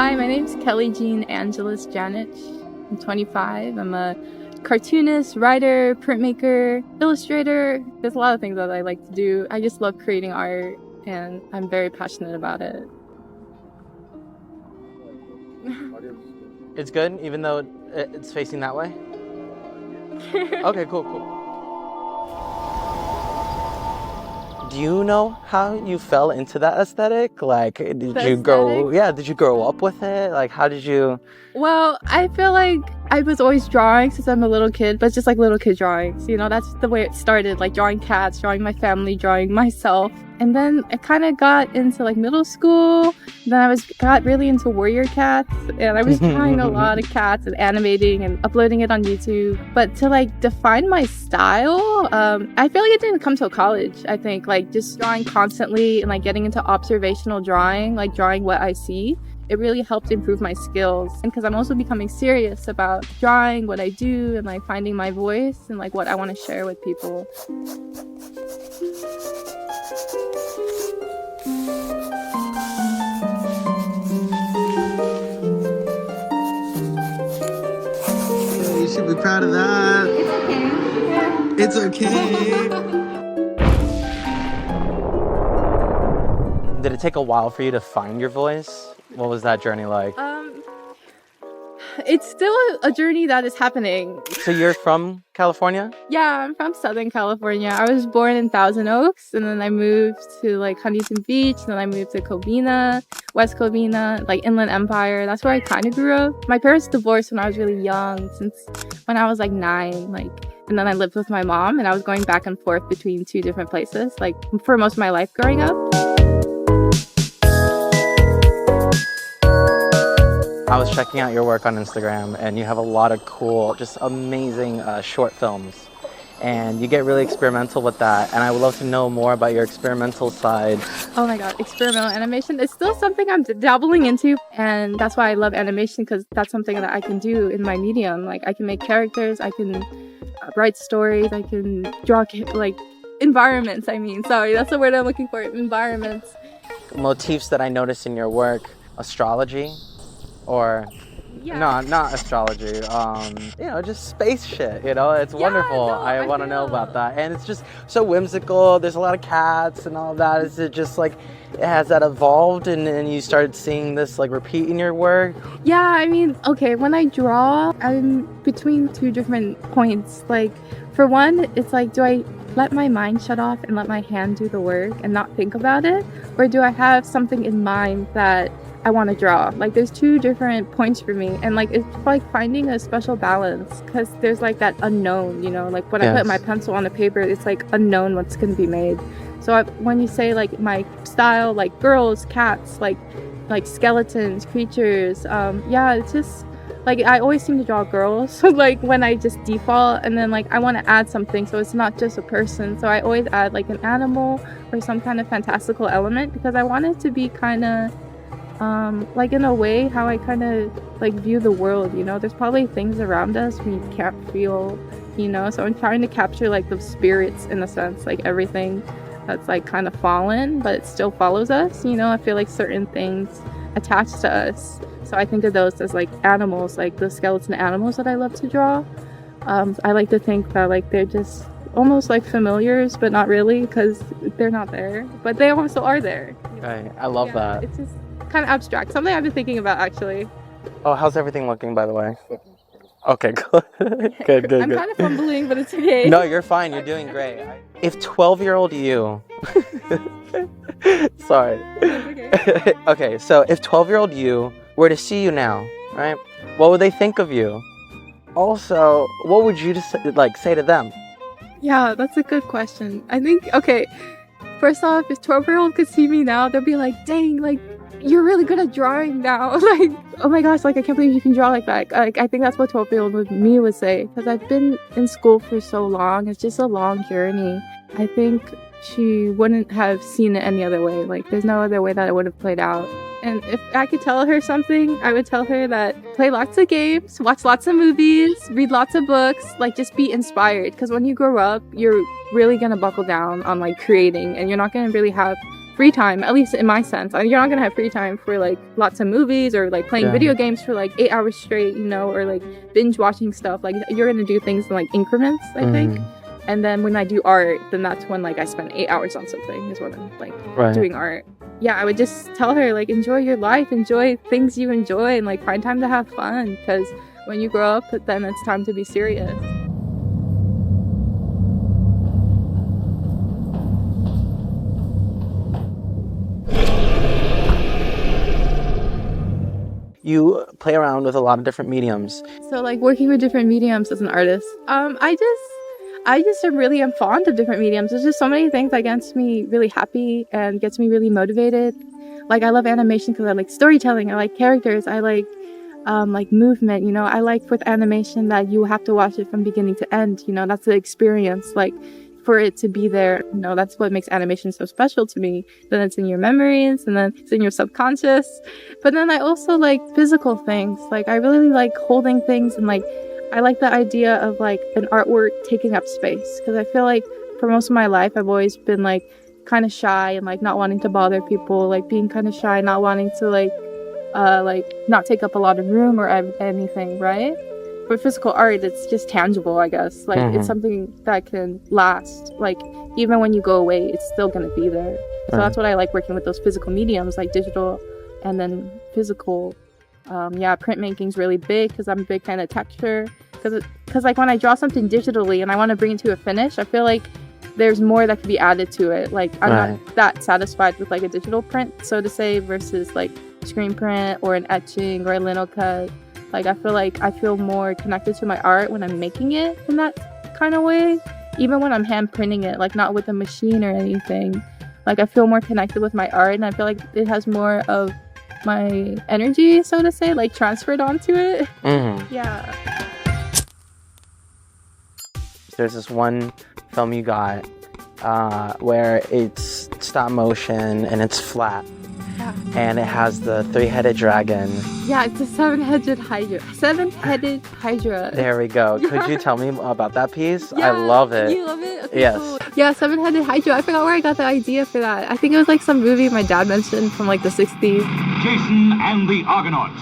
Hi, my name's Kelly Jean Janich. I'm 25. I'm a cartoonist, writer, printmaker, illustrator. There's a lot of things that I like to do. I just love creating art, and I'm very passionate about it. It's good, even though it's facing that way? Okay, cool. Do you know how you fell into that aesthetic? Like, did you grow up with it? Like, how did you? Well, I feel like I was always drawing since I'm a little kid, but it's just like little kid drawings. You know, that's the way it started, like drawing cats, drawing my family, drawing myself. And then I kind of got into like middle school. Then I got really into warrior cats, and I was drawing a lot of cats and animating and uploading it on YouTube. But to like define my style, I feel like it didn't come till college. I think like just drawing constantly and like getting into observational drawing, like drawing what I see. It really helped improve my skills, and because I'm also becoming serious about drawing what I do and like finding my voice and like what I want to share with people. You should be proud of that. It's okay. Did it take a while for you to find your voice? What was that journey like? It's still a journey that is happening. So you're from California? Yeah, I'm from Southern California. I was born in Thousand Oaks, and then I moved to like Huntington Beach, and then I moved to Covina, West Covina, like Inland Empire. That's where I kind of grew up. My parents divorced when I was really young, since when I was like 9, and then I lived with my mom, and I was going back and forth between 2 different places, like for most of my life growing up. I was checking out your work on Instagram, and you have a lot of cool, just amazing short films. And you get really experimental with that, and I would love to know more about your experimental side. Oh my god, experimental animation is still something I'm dabbling into, and that's why I love animation, because that's something that I can do in my medium. Like, I can make characters, I can write stories, I can draw like environments. Sorry, that's the word I'm looking for, environments. Motifs that I notice in your work: astrology, or no, not astrology, just space shit, it's wonderful. I want to know about that, and it's just so whimsical. There's a lot of cats and all of that. Is it just like, has that evolved, and you started seeing this like repeat in your work? Yeah, okay, when I draw, I'm between 2 different points. Like, for one, it's like, do I let my mind shut off and let my hand do the work and not think about it, or do I have something in mind that I want to draw? Like, there's 2 different points for me, and like it's like finding a special balance, because there's like that unknown, like when I put my pencil on the paper, it's like unknown what's going to be made. So when you say like my style, like girls, cats, like skeletons, creatures, it's just like I always seem to draw girls. So like when I just default, and then like I want to add something, so it's not just a person, so I always add like an animal or some kind of fantastical element, because I want it to be kind of like in a way how I kind of like view the world. There's probably things around us we can't feel, so I'm trying to capture like the spirits, in a sense, like everything that's like kind of fallen but it still follows us. I feel like certain things attach to us, so I think of those as like animals, like the skeleton animals that I love to draw. I like to think that like they're just almost like familiars, but not really, because they're not there, but they also are there. Right. I love that. It's just kind of abstract, something I've been thinking about, actually. Oh, how's everything looking, by the way? Okay, good. I'm kind of fumbling, but it's okay. No, you're fine. You're doing great. If 12-year-old you... Sorry. Okay. Okay, so if 12-year-old you were to see you now, right, what would they think of you? Also, what would you just say to them? Yeah, that's a good question. I think, okay, first off, if 12-year-old could see me now, they'll be like, dang, like, you're really good at drawing now. Like, oh my gosh, like, I can't believe you can draw like that. Like, I think that's what 12-year-old me would say, because I've been in school for so long. It's just a long journey. I think she wouldn't have seen it any other way. Like, there's no other way that it would have played out. And if I could tell her something, I would tell her that play lots of games, watch lots of movies, read lots of books, like, just be inspired. Because when you grow up, you're really gonna buckle down on like creating, and you're not gonna really have free time, at least in my sense. You're not gonna have free time for like lots of movies or like playing video games for like 8 hours straight, you know, or like binge watching stuff. Like you're gonna do things in like increments, I think. And then when I do art, then that's when like I spend 8 hours on something is when I'm like doing art. Yeah, I would just tell her like enjoy your life, enjoy things you enjoy, and like find time to have fun, because when you grow up, then it's time to be serious. You play around with a lot of different mediums. So like working with different mediums as an artist, I just am fond of different mediums. There's just so many things that gets me really happy and gets me really motivated. Like I love animation because I like storytelling, I like characters, I like movement, you know. I like with animation that you have to watch it from beginning to end, you know. That's the experience, like for it to be there, you know. That's what makes animation so special to me. Then it's in your memories, and then it's in your subconscious. But then I also like physical things. Like I really like holding things, and like I like the idea of like an artwork taking up space, because I feel like for most of my life I've always been like kind of shy and like not wanting to bother people, like being kind of shy, not wanting to like not take up a lot of room or anything, right? For physical art, it's just tangible, I guess. Like it's something that can last. Like even when you go away, it's still gonna be there. So that's what I like working with those physical mediums, like digital and then physical. Printmaking's really big because I'm a big fan of texture. Because like when I draw something digitally and I want to bring it to a finish, I feel like there's more that could be added to it. Like I'm not that satisfied with like a digital print, so to say, versus like screen print or an etching or a lino cut. Like I feel more connected to my art when I'm making it in that kind of way. Even when I'm hand printing it, like not with a machine or anything. Like I feel more connected with my art, and I feel like it has more of my energy, so to say, like transferred onto it. Yeah. There's this one film you got where it's stop motion and it's flat. And it has the 3-headed dragon. Yeah, it's a 7-headed Hydra. 7-headed Hydra. There we go. Could you tell me about that piece? Yeah, I love it. You love it? Okay, yes. Cool. Yeah, 7-headed Hydra. I forgot where I got the idea for that. I think it was like some movie my dad mentioned from like the 60s. Jason and the Argonauts.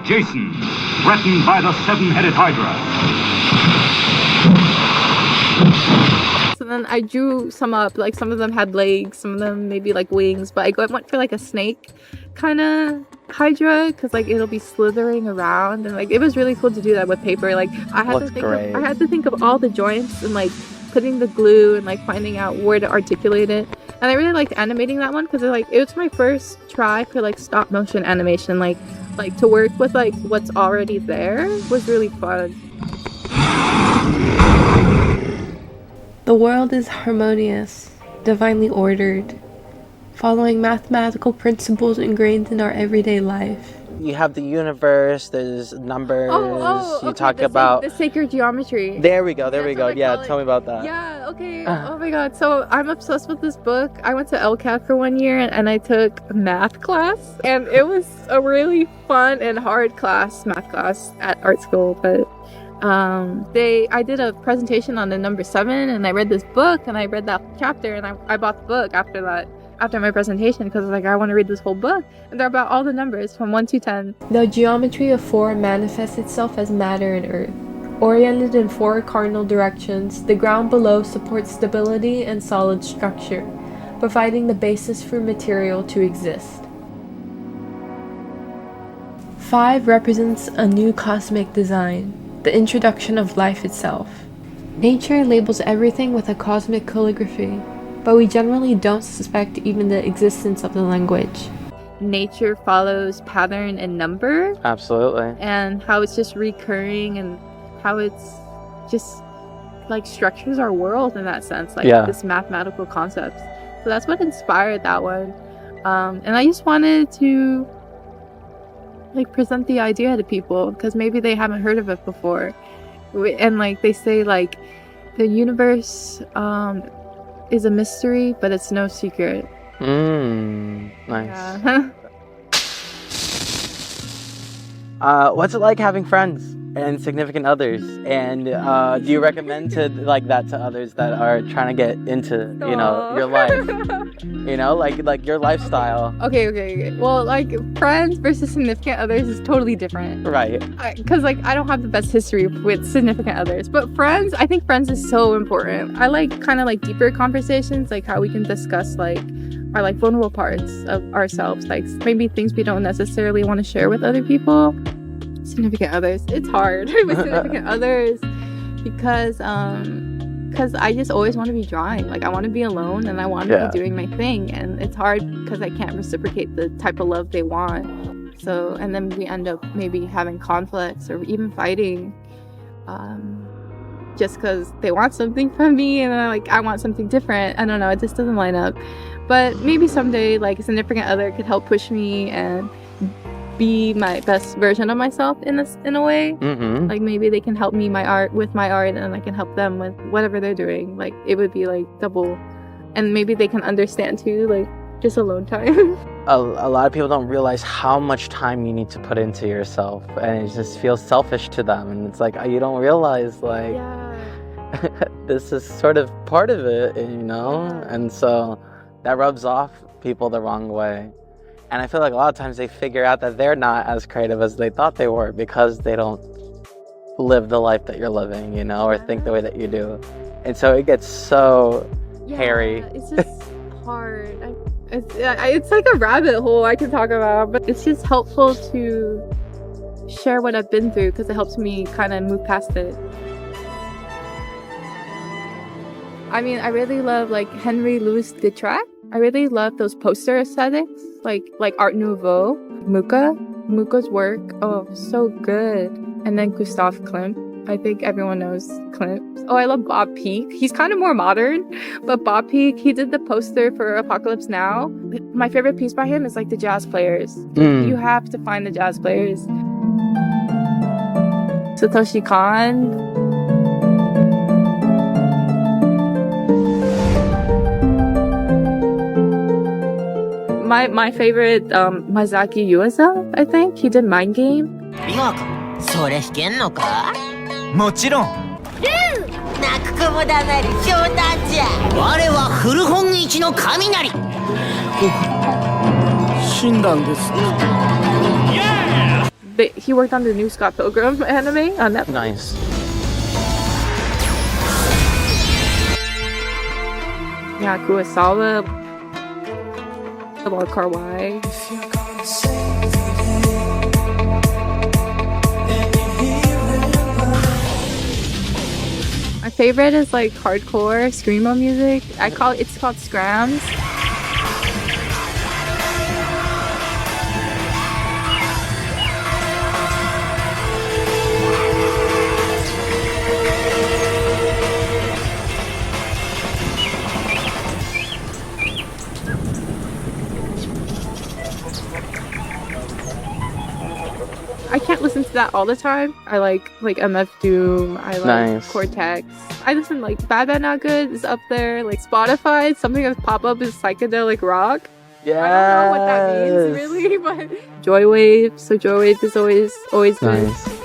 Jason, threatened by the 7-headed Hydra. So then I drew some up, like some of them had legs, some of them maybe like wings, but I went for like a snake kind of Hydra, because like it'll be slithering around, and like it was really cool to do that with paper. Like I had to think of all the joints and like putting the glue and like finding out where to articulate it. And I really liked animating that one because it was my first try for like stop motion animation. Like to work with like what's already there was really fun. The world is harmonious, divinely ordered, following mathematical principles ingrained in our everyday life. You have the universe, there's numbers, you talk about... the sacred geometry. There we go. Yeah, tell me about that. Yeah, okay. Oh my god. So I'm obsessed with this book. I went to LCAT for 1 year and I took a math class. And it was a really fun and hard math class at art school. But I did a presentation on the number 7 and I read this book and I read that chapter and I bought the book after my presentation because like I want to read this whole book, and they're about all the numbers from 1 to 10. The geometry of 4 manifests itself as matter and earth. Oriented in 4 cardinal directions, the ground below supports stability and solid structure, providing the basis for material to exist. 5 represents a new cosmic design, the introduction of life itself. Nature labels everything with a cosmic calligraphy, but we generally don't suspect even the existence of the language. Nature follows pattern and number. Absolutely. And how it's just recurring and how it's just like structures our world in that sense, like this mathematical concepts. So that's what inspired that one. And I just wanted to like present the idea to people because maybe they haven't heard of it before. And like they say like the universe is a mystery, but it's no secret. Nice. Yeah. What's it like having friends? and significant others. And do you recommend to like that to others that are trying to get into your life, like your lifestyle? Okay. Well, like friends versus significant others is totally different. Right. Because like I don't have the best history with significant others, but friends, I think friends is so important. I like kind of like deeper conversations, like how we can discuss like our like vulnerable parts of ourselves, like maybe things we don't necessarily want to share with other people. Significant others, it's hard with significant others because I just always want to be drawing. Like I want to be alone and I want to be doing my thing, and it's hard because I can't reciprocate the type of love they want. So, and then we end up maybe having conflicts or even fighting just because they want something from me and I want something different. I don't know, it just doesn't line up. But maybe someday like a significant other could help push me and be my best version of myself in a way. Mm-hmm. Like maybe they can help me with my art and I can help them with whatever they're doing. Like it would be like double, and maybe they can understand too, like just alone time. A lot of people don't realize how much time you need to put into yourself, and it just feels selfish to them, and it's like you don't realize like this is sort of part of it, and so that rubs off people the wrong way. And I feel like a lot of times they figure out that they're not as creative as they thought they were because they don't live the life that you're living, or think the way that you do. And so it gets so hairy. It's just hard. It's like a rabbit hole I can talk about, but it's just helpful to share what I've been through because it helps me kind of move past it. I mean, I really love like Henry Louis Detracq. I really love those poster aesthetics, like Art Nouveau, Muka's work. Oh, so good. And then Gustav Klimt. I think everyone knows Klimt. Oh, I love Bob Peak. He's kind of more modern, but Bob Peak, he did the poster for Apocalypse Now. My favorite piece by him is like the jazz players. You have to find the jazz players. Satoshi Kon. My favorite, Masaaki Yuasa, I think. He did Mind Game. 美和子、それ弾けんのか？もちろん。泣く子も黙る冗談じゃ。我は古本市の雷。死んだんですか？ He worked on the new Scott Pilgrim anime on Netflix. Nice. Yeah, Kurosawa. About Karwai. My favorite is like hardcore screamo music. It's called scrams. I can't listen to that all the time. I like MF Doom. I like Cortex. I listen like Bad Bad Not Good is up there. Like Spotify, something that pop up is psychedelic rock. Yeah. I don't know what that means really, but Joywave. So Joywave is always good. Nice.